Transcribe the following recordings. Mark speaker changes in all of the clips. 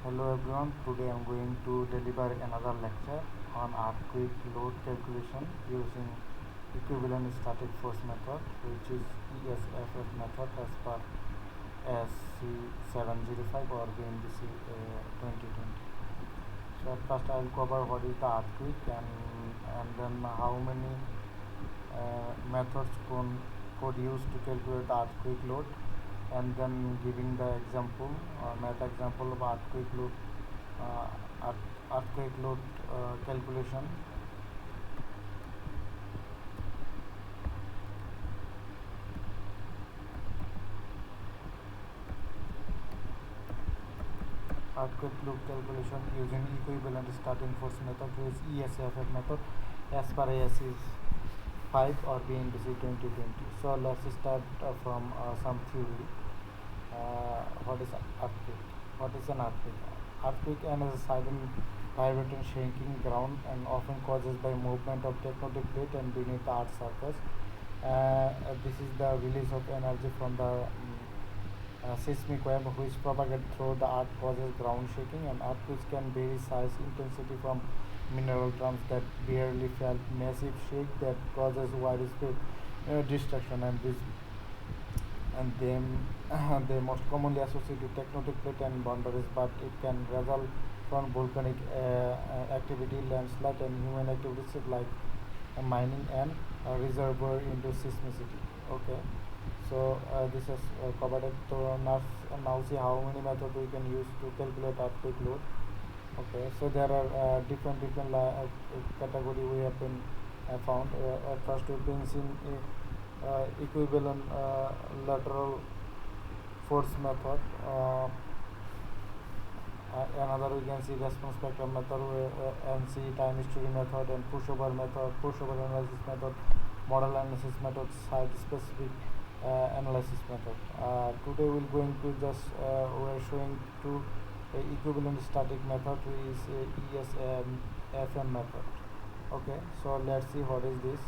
Speaker 1: Hello everyone, today I am going to deliver another lecture on earthquake load calculation using equivalent static force method, which is ESFM method as per ASCE-7-05 or BNBC 2020. So at first I will cover what is the earthquake and then how many methods could use to calculate the earthquake load, and then giving the example math example of earthquake load calculation. Earthquake load calculation using equivalent starting force method, which is ESFM method as per ASCE-5 or BNBC 2020. So let's start from some theory. What is earthquake? What is an earthquake? Earthquake is a sudden vibrating shaking ground and often caused by movement of tectonic plate and beneath the earth's surface. This is the release of energy from the seismic wave which propagate through the earth, causes ground shaking, and earthquakes can vary size intensity from mineral terms that barely felt massive shake that causes widespread destruction, and then they most commonly associated with tectonic plate and boundaries, but it can result from volcanic activity, landslide, and human activities like mining and reservoir into seismicity. Okay, so this is covered it. So now see how many methods we can use to calculate earthquake load. Okay, so there are different category we have been found. At first we've been seen equivalent lateral force method. Another we can see response spectrum method, NC time history method, and pushover method, pushover analysis method, model analysis method, site specific analysis method. Today we're going to just we're showing two equivalent static method, which is ESFM method. Okay, so let's see what is this.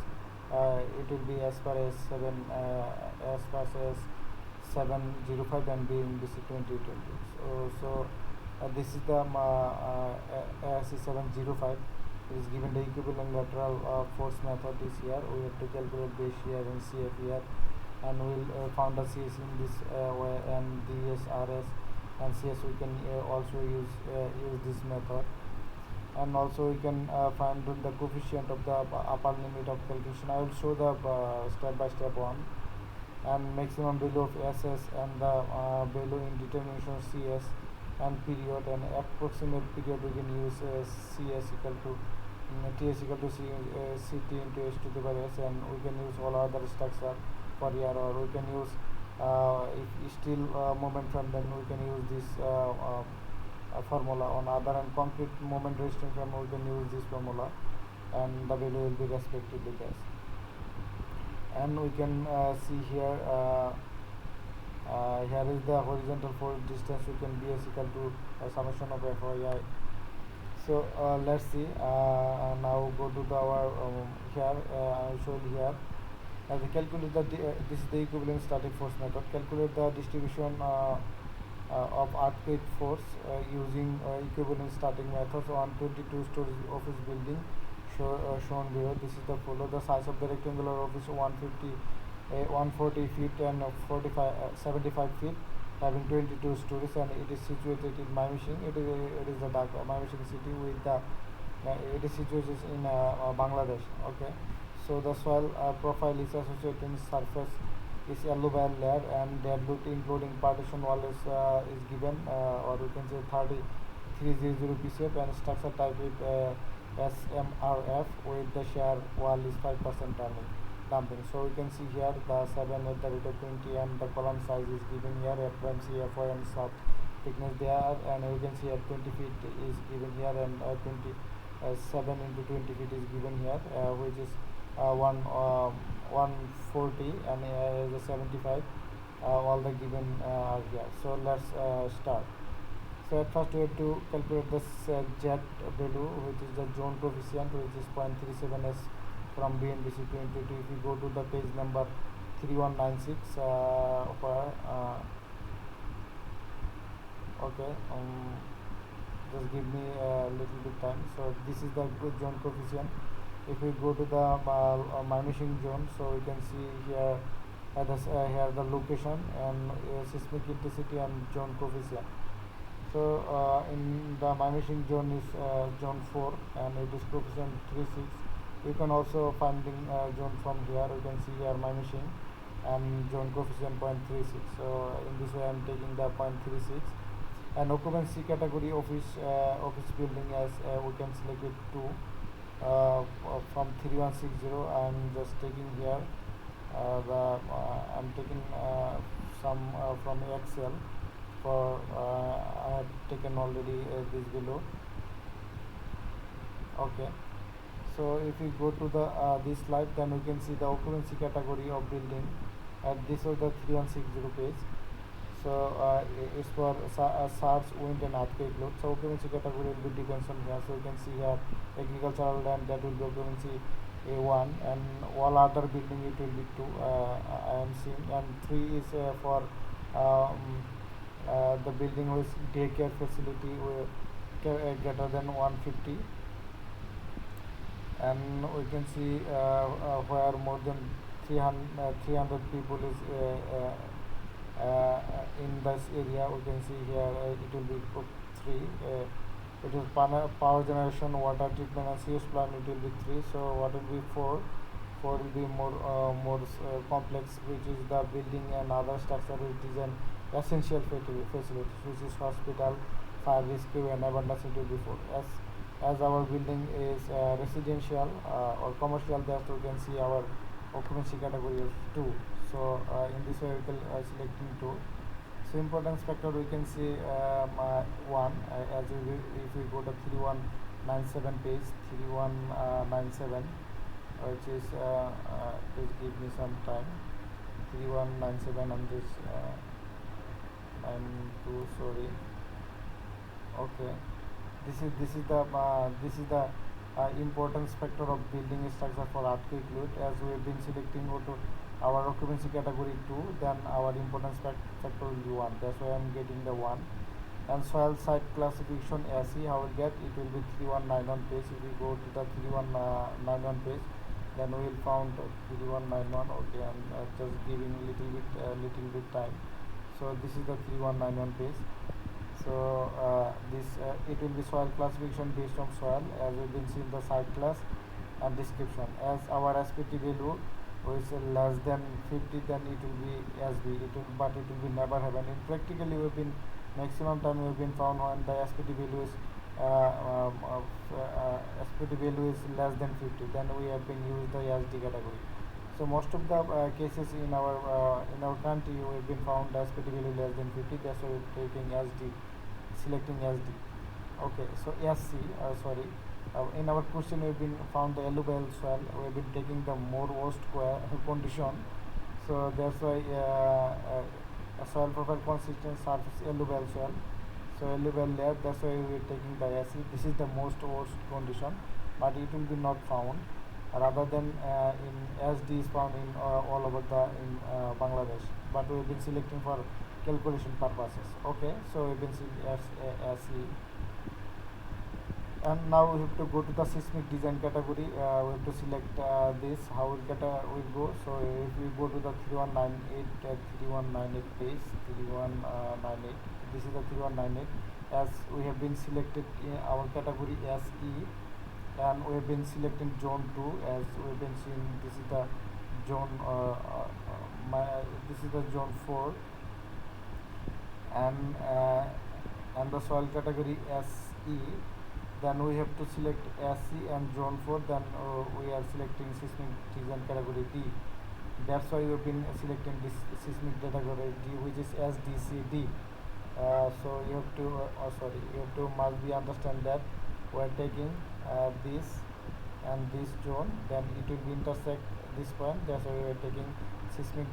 Speaker 1: It will be as far as 705 and BNBC 2020. So this is the ASCE-7-05. It is given the equivalent lateral force method is here. We have to calculate base shear and CF here, and we'll found the CS in this way, and DSRS and CS we can also use this method, and also we can find the coefficient of the upper limit of calculation. I will show the step by step one, and maximum value of SS and the value in determination of CS and period, and approximate period we can use CS equal to TS equal to CT into S to the power S, and we can use all other structure for here, or we can use if still moment from, then we can use this formula. On other and concrete moment resisting frame, we can use this formula, and the value will be respectively this. And we can see here here is the horizontal force distance. We can be equal to summation of FYI. So let's see. Now go to the our here. I will show you here. We calculate this is the equivalent static force method. Calculate the distribution of earthquake force using equivalent static methods on 22-story office building shown below. This is the follow. The size of the rectangular office 140 feet and 75 feet, having 22 stories, and it is situated in Mymensingh. It is the Mymensingh city with the it is situated in Bangladesh. Okay, so the soil profile is associated in surface is alluvial layer, and dead load including partition wall is given, or we can say 300 PCF, and structure type with SMRF with the shear wall is 5% dumping. So we can see here the 7 at the rate of 20, and the column size is given here at FMC, FY, and soft thickness there, and we can see at 20 feet is given here, and 7 into 20 feet is given here, which is 140, and is a 75. All the given are here. So let's start. So at first we have to calculate this jet value, which is the zone coefficient, which is 0.37s from BNBC 2020. If we go to the page number 3196, where okay, just give me a little bit time. So this is the good zone coefficient. If we go to the mimicking zone, so we can see here here the location and seismic intensity and zone coefficient. So in the mimicking zone is zone 4 and it is coefficient 36. You can also finding zone from here. You can see here mimicking and zone coefficient 0.36. So in this way I am taking the 0.36. And occupancy category office building as we can select it to from 3160. I am just taking here I'm taking some from Excel for I have taken already this below. Okay, so if we go to the this slide, then we can see the occupancy category of building, and this is the 3160 page. So it's for SARS, wind and earthquake load. So occupancy category will be depends on here. So you can see here agricultural land, that will be occupancy A1, and all other building it will be 2. I am seeing, and 3 is for the building with daycare facility greater than 150, and we can see where more than 300 people is in this area. We can see here it will be 3. It is power generation, water treatment and sewage plant, it will be 3. So what will be 4? 4 will be more complex, which is the building and other structure which is an essential facilities, which is hospital, fire rescue and abundance, it will be 4. As our building is residential or commercial, that we can see our occupancy category is 2. So in this way we will selecting 2. So importance factor we can see 1 as if we go to 3197 page, 3197, which is please give me some time. 3197 and this 92, sorry. Okay, this is the importance factor of building structure for earthquake load. As we have been selecting our occupancy category 2, then our importance factor will be 1. That's why I am getting the 1. And soil site classification ASCE, how we get it will be 3191 page. If we go to the 3191 page, then we will found 3191. Okay, I'm just giving a little bit time. So this is the 3191 page. So this it will be soil classification based on soil, as we've been seeing the site class and description. As our SPT value is less than 50, then it will be SB. But it will be never happen. In practically we've been maximum time we've been found when the SPT value is SPT value is less than 50, then we have been used the SD category. So most of the cases in our country we have been found SPT value less than 50. That's why we're taking SD, selecting SD. Okay, so SC sorry. In our question we have been found the alluvial soil. We have been taking the more worst condition. So that's why soil profile consistent surface alluvial soil. So alluvial layer. That's why we are taking the SC. This is the most worst condition, but it will be not found. Rather than in SD is found in all over in Bangladesh. But we have been selecting for calculation purposes. Okay, so we have been seeing SC. And now we have to go to the seismic design category. We have to select this, how we'll go. So if we go to the 3198 page, 3198, this is the 3198. As we have been selected in our category SE, and we have been selecting zone 2, as we have been seeing. This is the zone this is the zone 4, and the soil category SE. Then we have to select SC and zone 4. Then we are selecting seismic design category D. That's why we have been selecting this seismic category D, which is SDCD. So you have to must be understand that we are taking this and this zone. Then it will be intersect this point. That's why we are taking seismic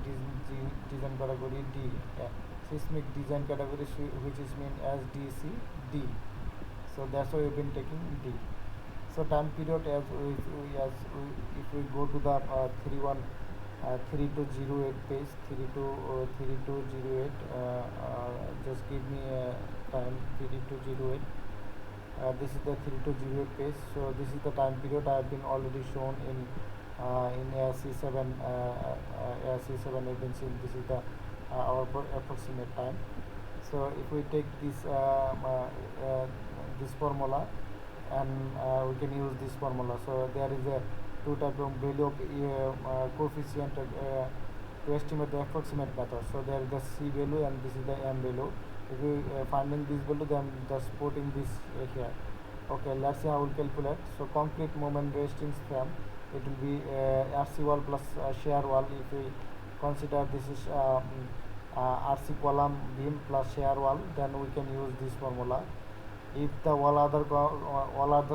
Speaker 1: design category D. Seismic design category, which is mean SDCD. So that's why we've been taking D. So time period, if we go to the 3208 page, 3208, just give me a time, 3208. This is the 32 GB page. So this is the time period I have been already shown in ASCE-7 ASCE-7 agency. This is the our approximate time. So if we take this formula, and we can use this formula. So there is a two type of value of coefficient to estimate the approximate method. So there is the C value and this is the M value. If we finding this value, then just putting this here. Okay, let's see how we'll calculate. So concrete moment resistance frame, it will be RC wall plus shear wall. If we consider this is RC column beam plus shear wall, then we can use this formula. If the all other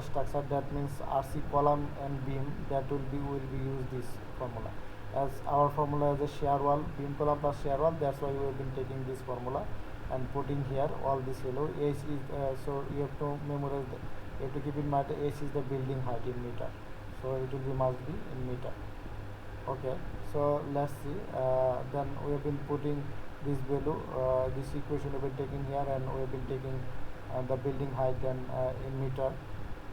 Speaker 1: structure, that means RC column and beam, that will be use this formula. As our formula is a shear wall, beam column plus shear wall, that's why we have been taking this formula and putting here all this value. H is so you have to memorize you have to keep in mind H is the building height in meter, so it will be must be in meter. Okay, so let's see. Then we have been putting this value, this equation we have been taking here, and we have been taking the building height and in meter,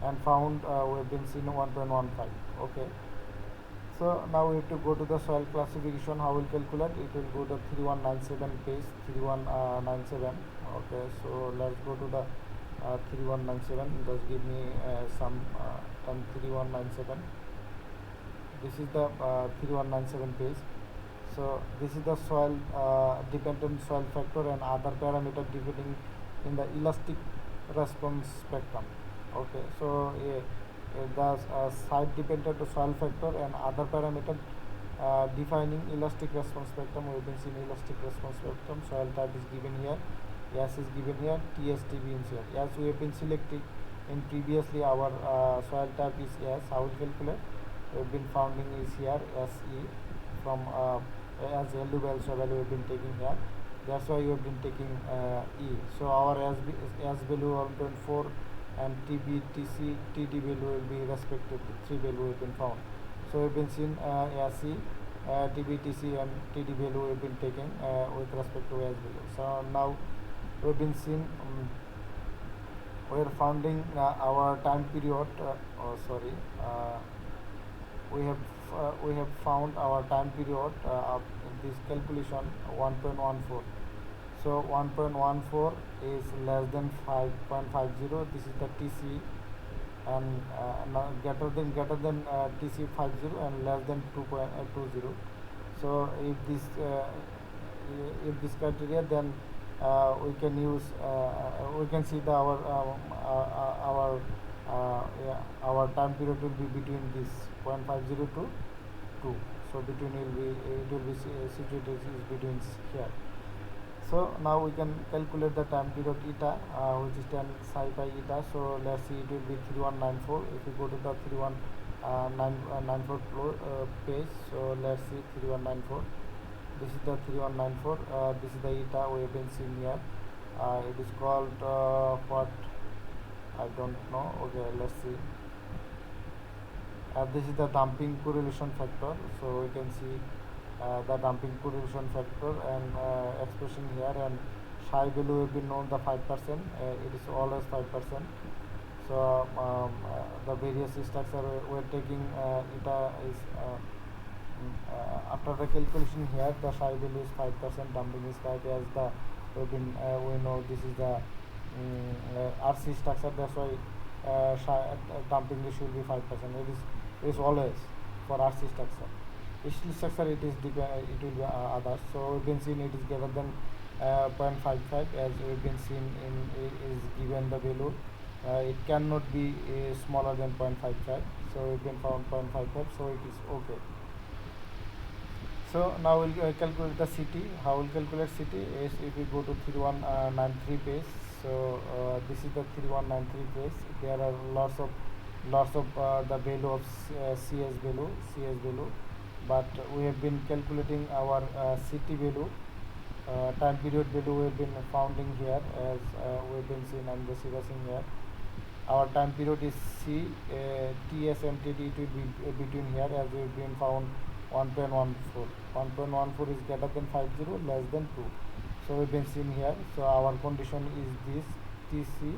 Speaker 1: and found we have been seen 1.15. Okay, so now we have to go to the soil classification. How we'll calculate it? Will go to 3197 page 3197. Okay, so let's go to the 3197. Just give me some time. 3197. This is the 3197 page. So this is the soil dependent soil factor and other parameter depending in the elastic response spectrum. Okay, so the site dependent soil factor and other parameter defining elastic response spectrum. We have been seeing elastic response spectrum. Soil type is given here, S is given here, TSTB is here. As we have been selecting in previously, our soil type is S. How we calculate? We have been founding is here SE from as value value we have been taking here. That's why you have been taking E. So our S value 1.4 and TB, TC, TD value will be respectively 3 value have been found. So we have been seen SE, TB, TC and TD value have been taken with respect to S value. So now we have been seen we are finding our time period. We have found our time period of this calculation 1.14. So 1.14 is less than 5.50. This is the TC, and greater than TC 50 and less than 2.20. So if this criteria, then we can use we can see the our time period will be between this 0.50 to 2. So between it will be situated is between here. So now we can calculate the time period eta, which is 10 psi pi eta. So let's see, it will be 3194. If we go to the 3194 page, so let's see 3194. This is the 3194. This is the eta we have been seeing here. It is called what? I don't know. Okay, let's see. This is the damping correlation factor. So we can see the damping correlation factor and expression here, and psi value will be known the 5%. It is always 5%. So the various structure we are taking eta is after the calculation here, the psi value is 5%, damping is 5. As the we know this is the RC structure, that's why damping ratio will be 5%. It is always for RC structure. Steel structure it will be others. So we've been seeing it is greater than 0.55, as we've been seen is given the value. It cannot be smaller than 0.55. So we've been found 0.55. So it is okay. So now we'll calculate the CT. How we'll calculate CT is if we go to 3193 page. So this is the 3193 page. There are lots of the value of CS value, but we have been calculating our CT value, time period value we have been founding here, as we have been seeing. I'm just erasing here. Our time period is C, TS and TD, it will be between here, as we have been found 1.14. 1.14 is greater than 50, less than 2. So we've been seeing here. So our condition is this TC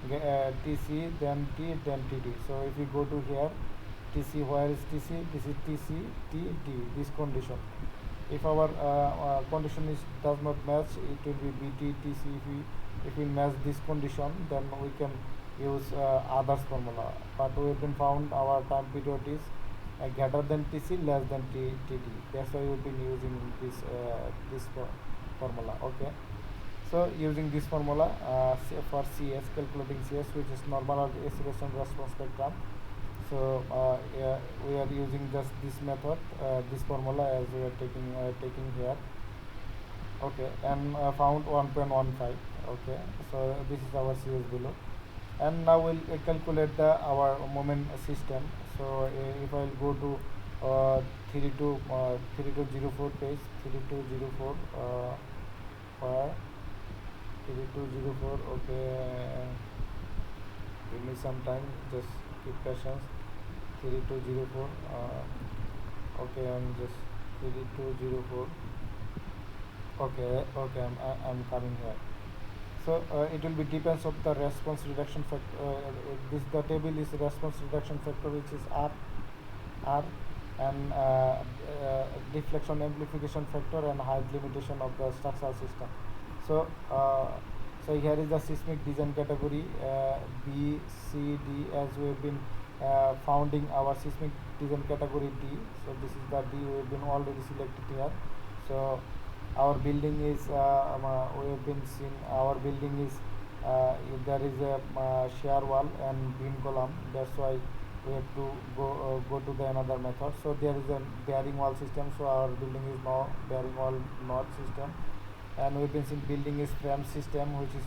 Speaker 1: TC, then T, then TD. So if we go to here, TC, where is TC? This is TC, T, D, this condition. If our condition does not match, it will be BT, TC. If we match this condition, then we can use others formula. But we have been found our time period is greater than TC, less than TD. That's why we've been using this formula. Okay. So using this formula for CS, calculating CS, which is normal oscillation response spectrum. So yeah, we are using just this method, this formula as we are taking here. Okay, and found 1.15. Okay, so this is our CS below, and now we'll calculate our moment system. So if I'll go to 3204 page, 3204 where 3204. Okay, give me some time, just keep patience. 3204. Okay, I'm just 3204. Okay, I'm coming here. So it will be depends of the response reduction factor. This the table is response reduction factor, which is R, and deflection amplification factor and height limitation of the structural system. So so here is the seismic design category B, C, D, as we have been founding our seismic design category D. So this is the D we have been already selected here. So our building is we have been seen our building is there is a shear wall and beam column. That's why we have to go to the another method. So there is a bearing wall system. So our building is now bearing wall node system, and we've been seeing building is frame system, which is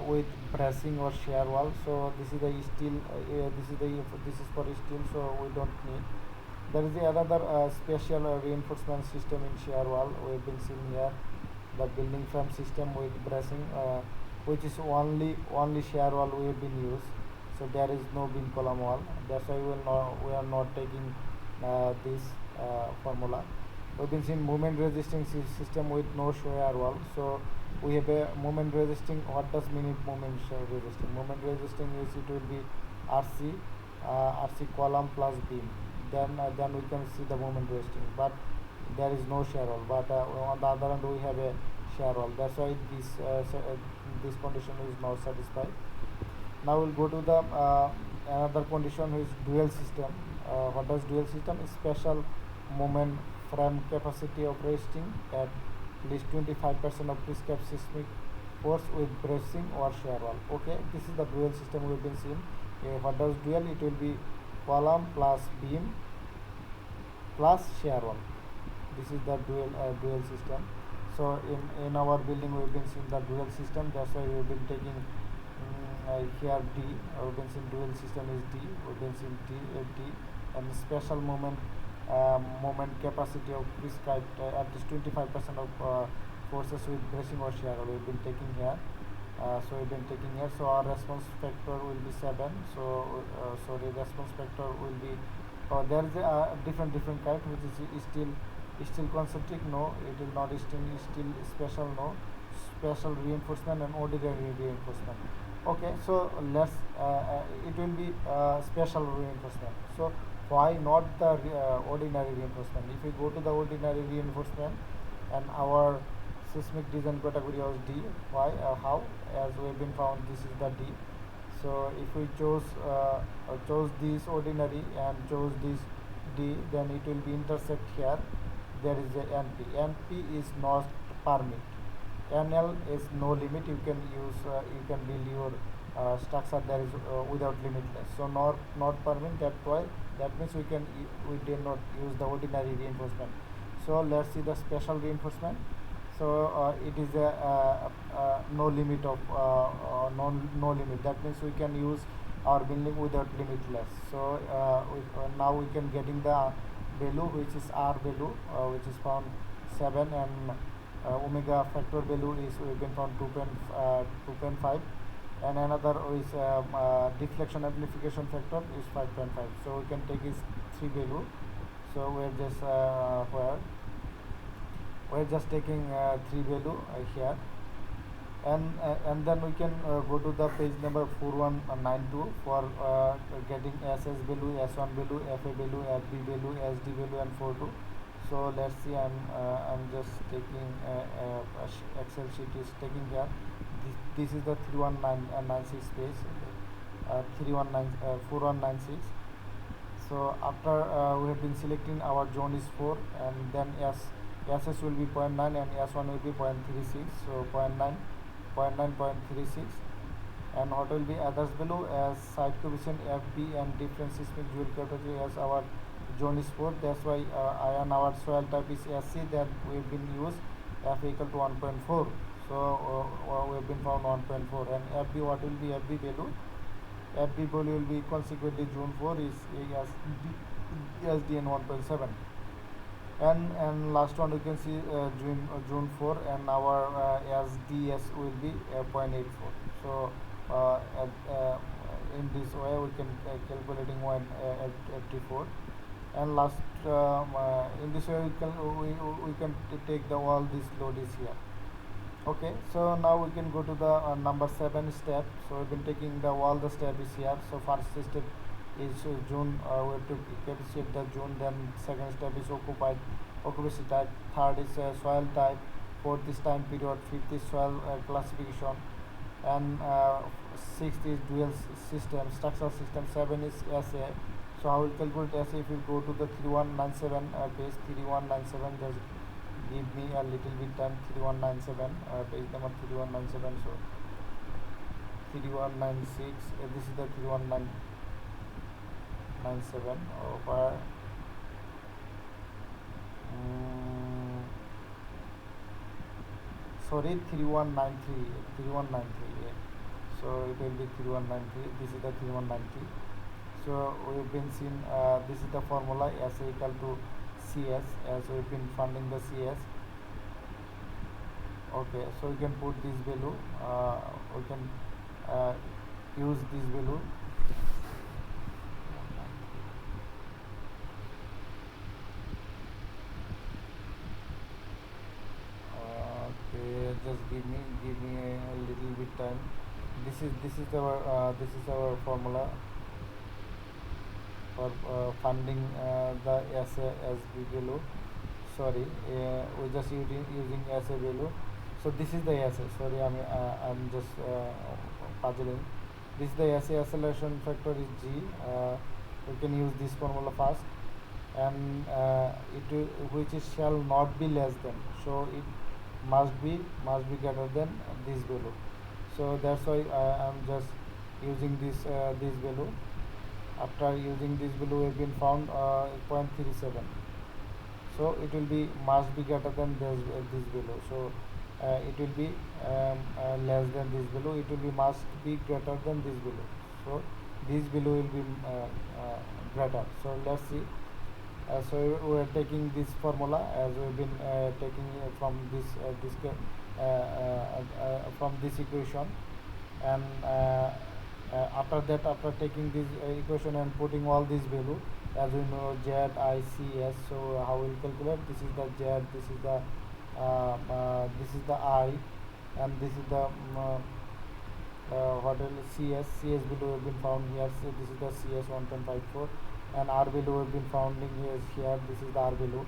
Speaker 1: with bracing or shear wall. So this is the steel. This is for steel. So we don't need. There is the another special reinforcement system in shear wall. We've been seeing here the building frame system with bracing, which is only shear wall we have been used. So there is no beam column wall. That's why we are not taking this formula. We've been seeing moment resisting system with no shear wall. So we have a moment resisting. What does mean moment resisting? Moment resisting is it will be RC column plus beam. Then we can see the moment resisting, but there is no shear wall. But on the other hand, we have a shear wall. That's why this condition is not satisfied. Now we'll go to the another condition, which is dual system. What does dual system? Special moment frame capacity of resting at least 25% of prescribed seismic force with bracing or shear wall. Okay, this is the dual system we've been seeing. What does dual? It will be column plus beam plus shear wall. This is the dual system. So in our building we've been seeing the dual system. That's why we've been taking here D. We've been seeing dual system is D. We've been seeing D, and special moment capacity of prescribed at least 25% of forces with bracing or shear wall. We've been taking here. So we've been taking here. So our response factor will be 7. So sorry, response factor will be there is a different kind, which is still concentric. No, it is not still special. No, special reinforcement and ordinary reinforcement. Okay, so let's it will be special reinforcement. So why not the ordinary reinforcement? If we go to the ordinary reinforcement and our seismic design category was D. Why? How? As we have been found, this is the D. So if we chose this ordinary and chose this D, then it will be intersect here. There is a NP. NP is not permit. NL is no limit. You can use you can build your structure there is without limitless. So not permit. That means we did not use the ordinary reinforcement. So let's see the special reinforcement. So it is a no limit of no limit. That means we can use our building without limitless. So now we can getting the value, which is R value, which is found 7, and omega factor value is we can found 2.5, and another is deflection amplification factor is 5.5. So we can take is 3 value. So we're just we're just taking 3 value here. And then we can go to the page number 4192 for getting SS value, S1 value, FA value, FB value, SD value, and 42. So let's see. I'm just taking Excel sheet is taking here. This is the 31996 page, 4196. So after we have been selecting, our zone is 4, and then SS will be 0.9 and S1 will be 0.36. So 0.9, 0.36. And what will be others below as site coefficient FB and different seismic joule capacity, as our zone is 4. That's why and our soil type is SC, that we've been used F equal to 1.4. So we have been found 1.4. And FB, what will be FB value? FB value will be consequently zone 4 is SDN 1.7. And last one you can see June 4, and our SDS will be 0.84. So in this way we can calculating one at 54. And last in this way we can take the all this load is here. Okay, so now we can go to the number 7 step. So we've been taking the all the step is here. So first step is June, we have to calculate the June. Then second step is occupancy type. Third is soil type. Fourth is time period. Fifth is soil classification. And sixth is dual system, structural system. 7 is SA. So how will calculate SA? If you go to the 3197 page 3197, just give me a little bit time. 3197 page number 3197. So 3196, this is the 3197 over sorry 3193, 3193, yeah. So it will be 3193. This is the 3193. So we've been seeing this is the formula SA equal to CS, as we've been finding the CS. Okay, so we can put this value, we can use this value. Okay, just give me a little bit time. This is our formula for finding the SB value. Sorry, we're just using SA value. So this is the SA. Sorry, I'm just puzzling. This is the SA acceleration factor is G. We can use this formula first, and which is shall not be less than. So it must be greater than this value. So that's why I'm just using this value. After using this value, we have been found 0.37. So it will be must be greater than this value. So it will be less than this value. It will be must be greater than this value. So this value will be greater. So let's see. So we are taking this formula as we have been taking from this equation, and after that, after taking this equation and putting all these value, as we know Z, I, C, S. So how we'll calculate? This is the Z, this is the I, and this is the what will CS value have been found here. So this is the CS 1.54, and R value have been found here. This is the R value.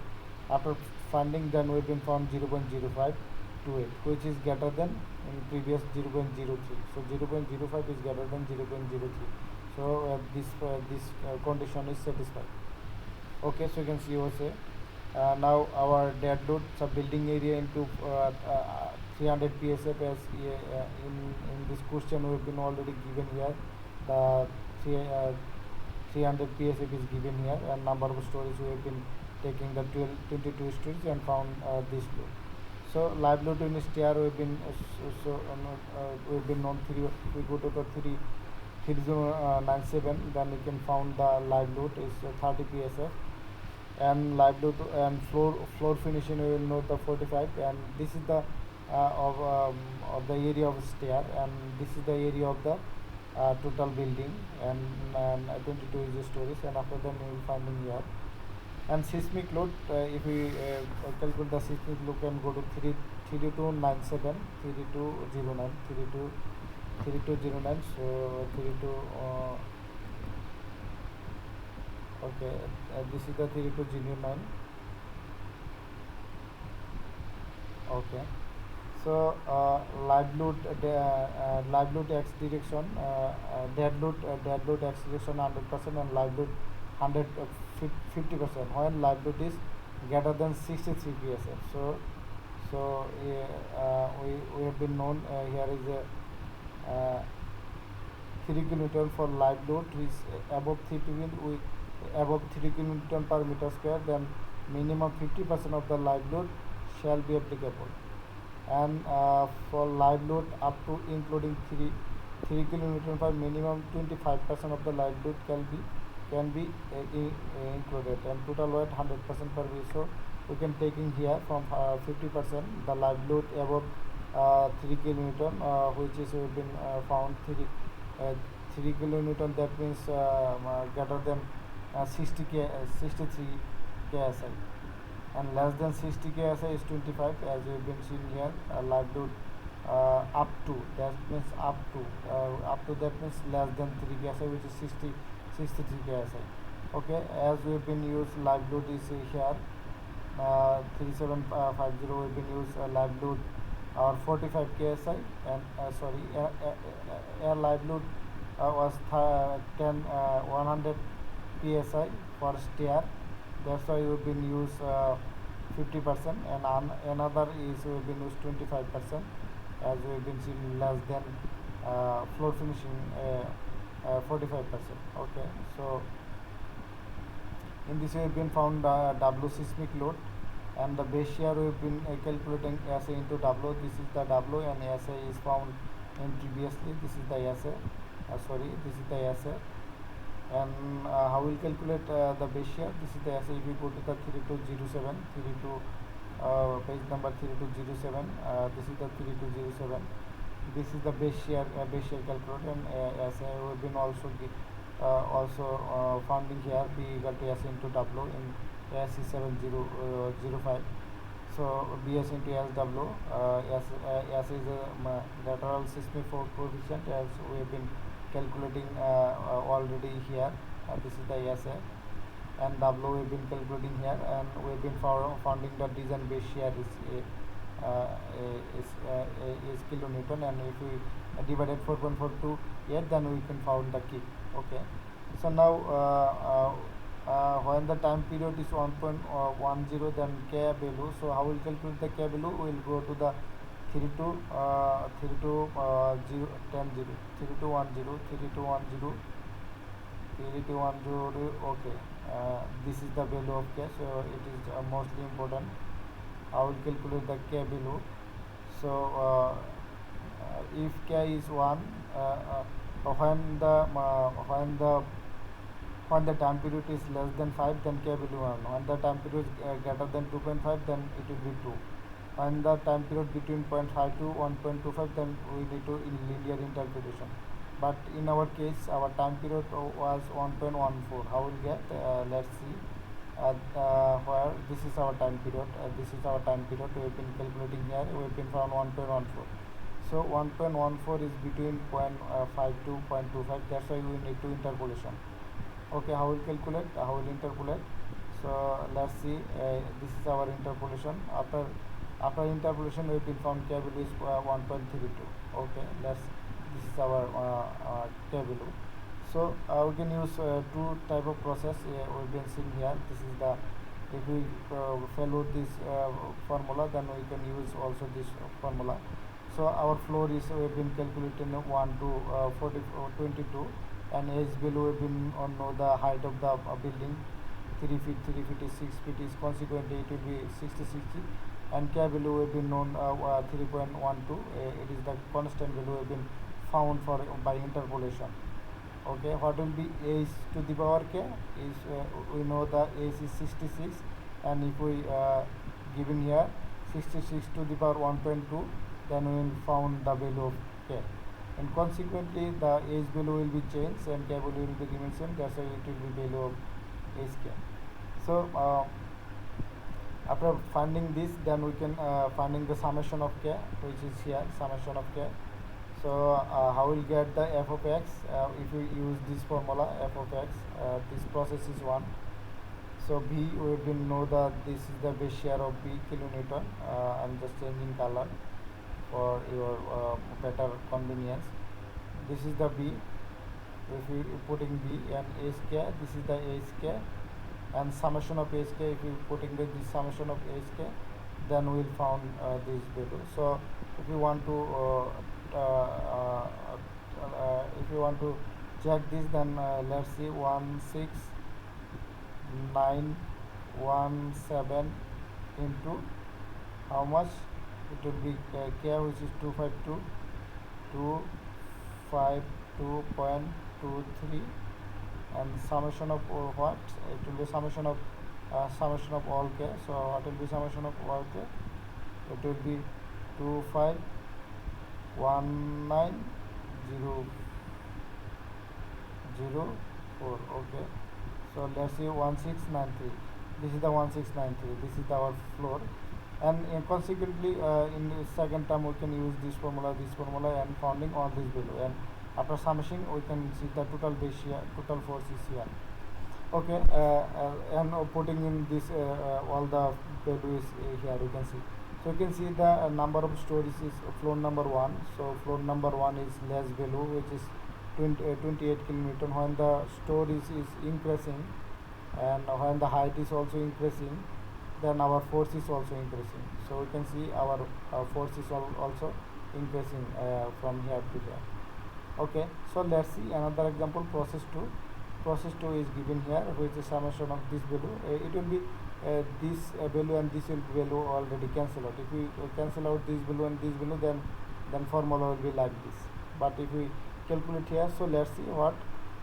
Speaker 1: After finding, then we've been found 0.0528, which is greater than in previous 0.03. So 0.05 is greater than 0.03. So this condition is satisfied. Okay, so you can see also now our dead load sub building area into 300 psf, as in this question we have been already given here. The 300 psf is given here, and number of stories we have been taking the 22 stories and found this load. So live load in stair we've been we've been on 3. We go to the 3097, then we can found the live load is 30 psf, and live load and floor finishing we will know the 45, and this is the of the area of stair, and this is the area of the total building, and 22 is the stories, and after that we will find in here. And seismic load, if we calculate the seismic load, can go to 3297 3209 3209. So 32 okay, this is the 3209. Okay, so live load x direction, dead load x direction 100% and live load 50% when live load is greater than 63 psf. So we have been known, here is a 3 kilonewton for live load is above 3 kilonewton per meter square, then minimum 50% of the live load shall be applicable. And for live load up to including 3 kilonewton per, minimum 25% of the live load can be included, and total weight 100% per week. So we can taking here from 50% the live load above 3 kilonewton, which is been found 3 kilonewton, that means greater than 63 ksi, and less than 60 ksi is 25, as we've been seeing here. Live load up to, that means up to that means less than 3 ksi, which is 63 ksi. Okay, as we've been used live load is here 3750, we've been used live load or 45 ksi, and air live load was 100 psi for stair, that's why we've been used 50%, and another is we've been used 25%, as we've been seeing less than floor finishing 45%. Okay, so in this way we've been found W seismic load, and the base shear we've been calculating SA into W. This is the W, and SA is found in previously. This is the SA. This is the SA. And how we'll calculate the base shear? This is the SA. If we go to the 3207, page number 3207, this is the 3207. This is the base shear calculator, and SA we've been also founding here P equal to S into W in ASCE-7-05. So BS into SW, S is lateral seismic coefficient, as we have been calculating already here. This is the SA, and W we have been calculating here, and we have been founding the design base shear is kilonewton, and if we divided 4.428, then we can found the K. Okay, so now when the time period is 1.10, then K value. So how will calculate the K value? We will go to the 3210. Okay, this is the value of K, so it is mostly important. I will calculate the K value. So if K is 1, when the time period is less than 5, then K value 1. When the time period is greater than 2.5, then it will be 2. When the time period between 0.5 to 1.25, then we need to in linear interpretation. But in our case, our time period was 1.14. How will get? Let's see. Where this is our time period. This is our time period. We have been calculating here. We have been found 1.14. So 1.14 is between 0.5 to 0.25. That's why we need to interpolation. Okay, how will calculate? How will interpolate? So let's see. This is our interpolation. After interpolation, we have been found K value is 1.32. Okay, this is our K value. So we can use two type of process. We've been seeing here. This is the, if we follow this formula, then we can use also this formula. So our floor is we've been calculating 1 to 22, and H value we've been know the height of the building 3 feet, 3 feet is 6 feet, is consequently it will be 60. And K value we've been known 3.12. It is the constant value we've been found for by interpolation. Okay, what will be H to the power K is we know the H is 66, and if we given here 66 to the power 1.2, then we will found the value of K, and consequently the H value will be changed and K value will be remain same. That's why it will be value of HK. So After finding this, then we can finding the summation of k, which is here summation of k. So how we'll get the f of x if we use this formula f of x. This process is 1. So b, we will know that this is the base shear of b kilonewton. I'm just changing color for your better convenience. This is the b. If we putting b and ask, this is the ask, and summation of ask. If we putting the this summation of ask, then we will found this value. So if you want to check this, then let's see 16917 into how much it will be k, which is 252.23, and summation of what it will be summation of all k. So what will be summation of all k? It will be 251904. Okay, so let's see 1693. This is the 1693. This is our floor, and consequently in the second term we can use this formula, and finding all this value, and after summation we can see the total base shear, total force is here. Okay, and putting in this all the values here you can see. So you can see the number of stories is floor number 1. So floor number 1 is less value, which is 28 kilonewton. When the stories is increasing and when the height is also increasing, then our force is also increasing. So we can see our force is also increasing from here to there. Okay, so let's see another example, process 2. Process 2 is given here, which is summation of this value. It will be this value and this value already cancel out. If we cancel out this value and this value, then formula will be like this. But if we calculate here, so let's see what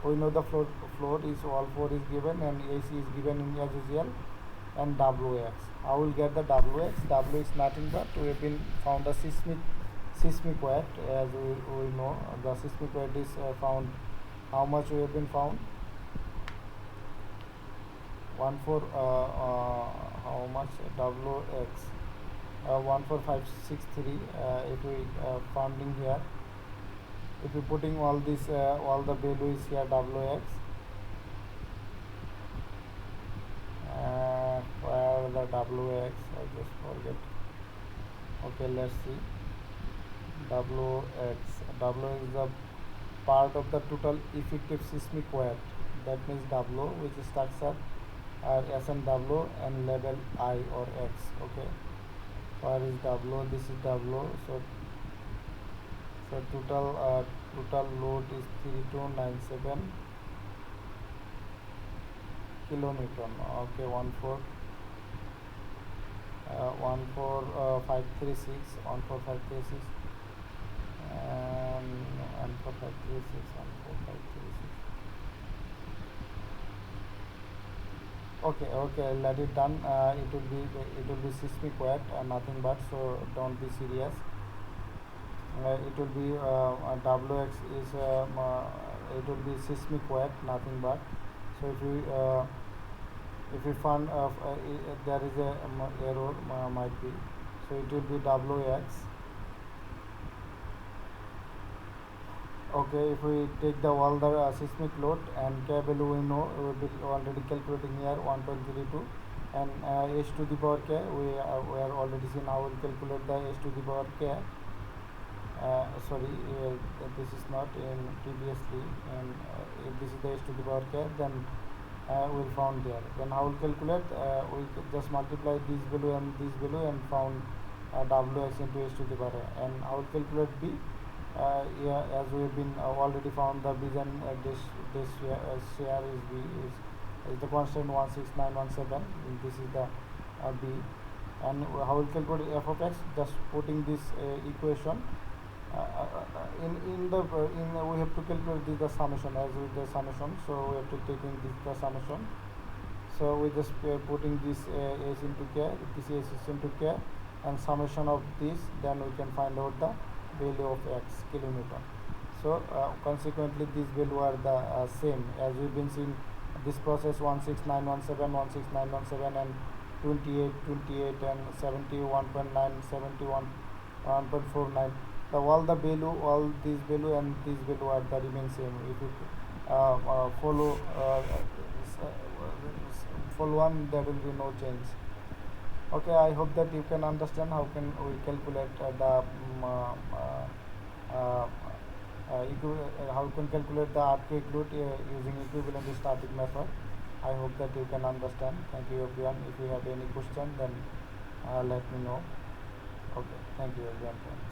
Speaker 1: we know. The floor is all 4 is given, and AC is given in as usual, and WX. I will get the WX. W is nothing but we have been found the seismic weight. As we know, the seismic weight is found. How much we have been found? how much WX? 14563. If we founding here, if we putting all this all the values here, WX, where the WX, I just forget. Okay, let's see. WX is the part of the total effective seismic weight. That means W, which is structure, S and W, and level I or X. Okay, where is W? This is W. So total load is 3297 kilonewton. Okay, 14536 and 14536. Okay, let it done. It will be seismic weight, nothing but. So don't be serious. It will be WX is it will be seismic weight, nothing but. So if we find there is a error, might be. So it will be WX. Okay, if we take the all the seismic load and K value, we know we will be already calculating here 1.32, and H to the power K we are already seen. How we will calculate the H to the power K. Sorry, this is not in previously, and if this is the H to the power K, then we will found there. Then how we will calculate? We just multiply this value and this value and found WX into H to the power, and how we will calculate B. Yeah, as we have been already found the B's, and this share is B is the constant 16917. This is the B, and how we calculate f of x? Just putting this equation we have to calculate the summation as with the summation. So we have to take in this the summation. So we just putting this S into K, this S into K, and summation of this. Then we can find out the value of x kilonewton. So consequently these values are the same as we've been seeing this process 16917, and 28, 28 and 71.9, 71, 1.49. The all the value, all these value and these value are the remain same. If you follow follow one, there will be no change. Okay, I hope that you can understand how can we calculate uh, how you can calculate the earthquake load using equivalent static method. I hope that you can understand. Thank you everyone. If you have any question, then let me know. Okay, thank you everyone.